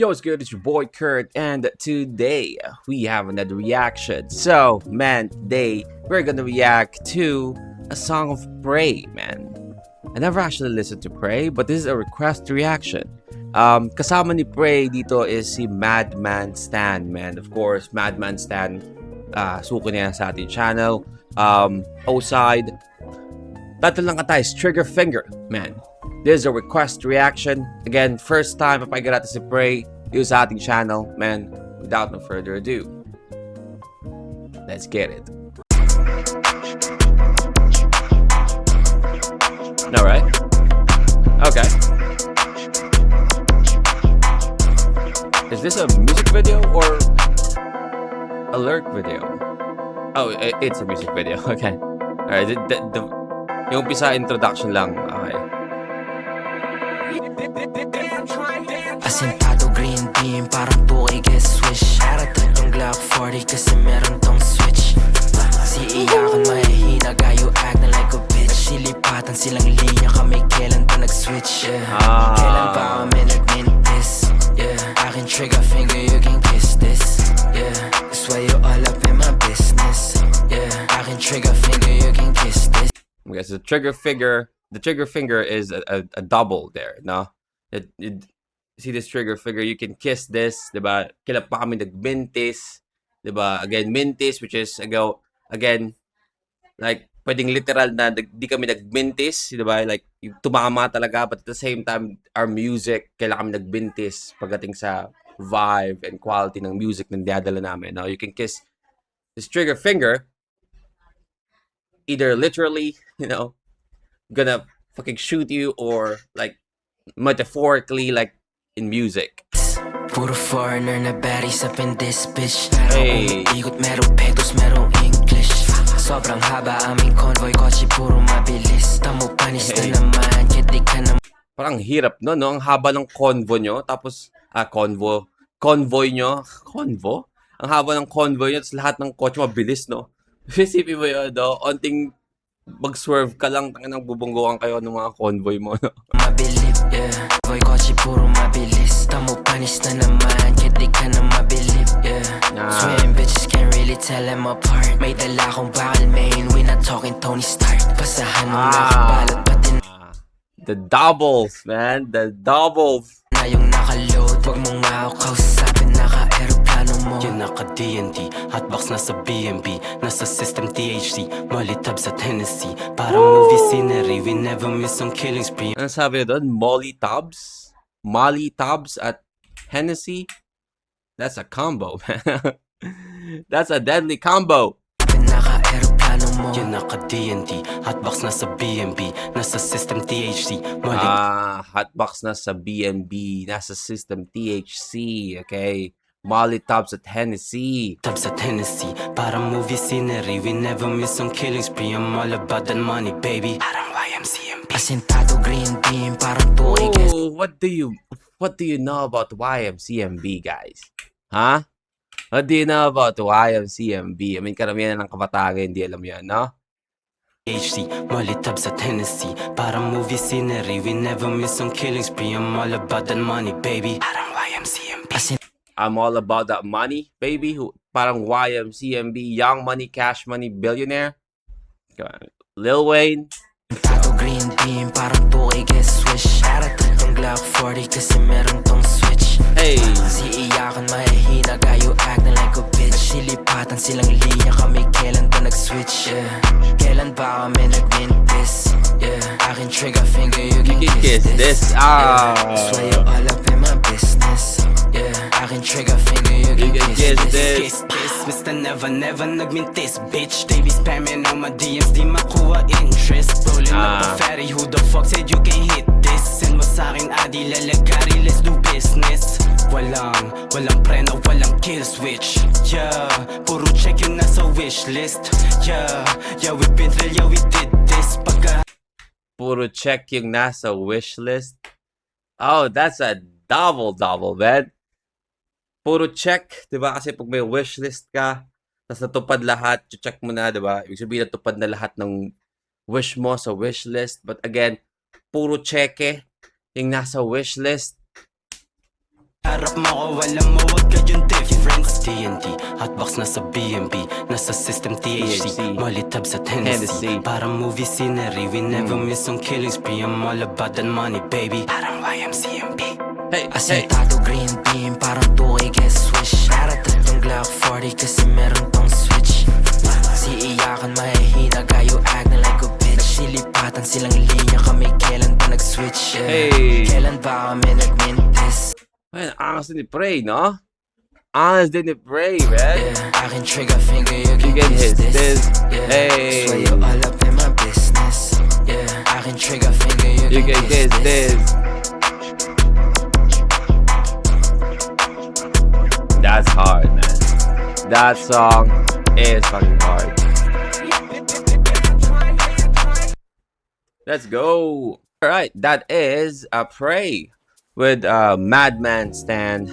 Yo, what's good? It's your boy Kurt, and today we have another reaction. So, man, today we're gonna react to a song of Prey, man. I never actually listened to Prey, but this is a request reaction. Kasama ni Prey dito is si Madman Stan, man. Of course, Madman Stan, suko niya sa ating channel. O-side, title lang kanta is Trigger Finger, man. This is a request reaction. Again, first time papakinggan natin si Prey dito sa ating channel, man. Without no further ado, let's get it. Alright. Okay. Is this a music video or a lyric video? Oh, it's a music video. Okay. Alright. Yung umpisa introduction lang. Okay. Asintado green beam, parang 2K guess swish. Haratot yung Glock 40 kasi meron tong switch. Si iyakan mahihina, gayo act na like a bitch. Silipatan silang linya, kami kailan pa nag-switch, yeah. Kailan pa kami nag-mintis, yeah. Akin trigger finger, you can kiss this, yeah. That's why you all up in my business, yeah. Akin trigger finger, you can kiss this. Okay, so the trigger finger is a double there, no? See this trigger finger, you can kiss this, diba? Kailan pa kami nag-mintis, diba? Again, mintis, which is, again, like, pwedeng literal na di kami nag-mintis, diba? Like, tumama talaga, but at the same time, our music, kailan kami nag-mintis pagdating sa vibe and quality ng music na diadala namin. Now, you can kiss this trigger finger, either literally, gonna fucking shoot you, or, like, metaphorically, like, in music. Puro foreigner na bari sa this bitch. Hey. Ikot merong petos, merong English. Sobrang haba aming convoy, kotse puro mabilis. Tamo panis na naman, kaya di ka naman. Parang hirap no? Ang haba ng convo nyo, tapos, convoy nyo, convo? Ang haba ng convoy nyo, tapos lahat ng kotse mabilis, no? Isipin mo yun, no? Onting mag-swerve ka lang, tanginang bubungguan kayo ng mga convoy mo, no? Mabilib, yeah. Boy, kotse puro mabilis. Tamo panis na naman, kaya di ka na mabilib, yeah. Swim bitches can't really tell them apart. May dala akong bakal main, we not talking Tony Stark. Pasahan ng nakabalot, pati the doubles, man. The doubles. na yung nakaload. Wag mo nga ako kausapin, naka-aeroplano mo. Yan naka-DND, hotbox nasa BNB, nasa system THC, Molly tabs at Hennessy. Parang movie scenery, we never miss on killing spree. Ano sabi na doon? Molly Tabs? Molly Tabs at Hennessy? That's a combo, man. That's a deadly combo. Naka-aeroplano mo. Yan naka-DND, hotbox nasa BNB, nasa system THC, Molly Hotbox nasa BNB, nasa system THC, okay? Molly Tabs at Hennessy. tabs at Hennessy. Parang movie scenery, we never miss on killing spree. I'm all about that money, baby. Parang YMCMB. Asintado green beam, parang 2K guess. Oh, what do you know about YMCMB, guys? Huh? What do you know about YMCMB? I mean, karamihan ng kabataan hindi alam yan, no? THC, Molly tabs at Hennessy. Parang movie scenery, we never miss on killing spree. I'm all about that money, baby. Parang YMCMB. I'm all about that money, baby. Parang YMCMB, Young Money, Cash Money, Billionaire. Lil Wayne. Tato green beam, parang 2K guess swish. Haratot yung Glock 40 kasi meron tong switch. Hey. Si iyakan mahihina, gayo act na like a bitch. Silipatan silang linya, kami kailan pa nag-switch, yeah. Kailan pa kami nag-mintis, yeah. Akin trigger finger, you can kiss this, Ah. So you all up in my business, yeah. Akin trigger finger, you can kiss this. Kiss, Mr. Never nagmintis, bitch. They be spamming on my DMs, di makuha interest. Rolling up a fatty, who the fuck said you can hit this? Send mo sa'kin adi, lalagari, let's do business. Walang preno, walang kill switch. Yeah, puro check yung nasa wish list. Yeah, we been through, yeah, we did this. Puro check yung nasa wish list. Oh, that's a double, man. Puro check, di ba? Kasi pag may wish list ka, tapos natupad lahat, check mo na, di ba? Ibig sabihin natupad na lahat ng wish mo sa wish list. But again, puro check yung nasa wish list. Harap mo ko, alam mo wag ka yung difference. TNT, hotbox nasa BNB, nasa system THC, malitab sa Tennessee. Parang movie scenery, we never miss on killing spree. I'm all about that money, baby. Parang YMCMB. Hey, Asintado green beam, parang 2K guess swish. Naratat yung Glock 40 kasi meron tong switch. Si iyakan mahihina, gayo act na like a bitch. Silipatan silang linya, kami kailan ba nag-switch? Hey. Kailan ba kami nag-mintis? man, angas din ni Prey, no? Angas din ni Prey, man. Yeah, I can trigger finger, you You can can kiss hit this. this. Yeah, Hey. so you all up in my business. Yeah, I can trigger finger, You you can can kiss kiss this. this. That's hard, man. That song is fucking hard. Let's go. All right, that is a Prey with Madman Stand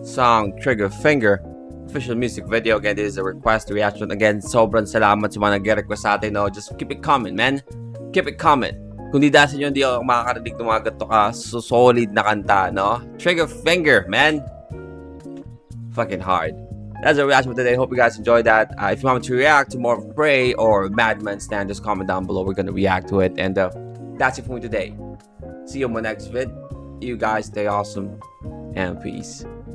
song Trigger Finger official music video. Again, this is a request reaction. Again, sobrang salamat sa mga nag-request sa atin. No? Just keep it coming, man. Keep it coming. Kung di dahil sa inyo, hindi ako makakarinig ng mga ganito ka solid na kanta, no? Trigger Finger, man. Fucking hard. That's a reaction for today. Hope you guys enjoyed that. If you want me to react to more of Prey or Madman Stand, just comment down below. We're gonna react to it. And that's it for me today. See you on my next vid. You guys stay awesome and peace.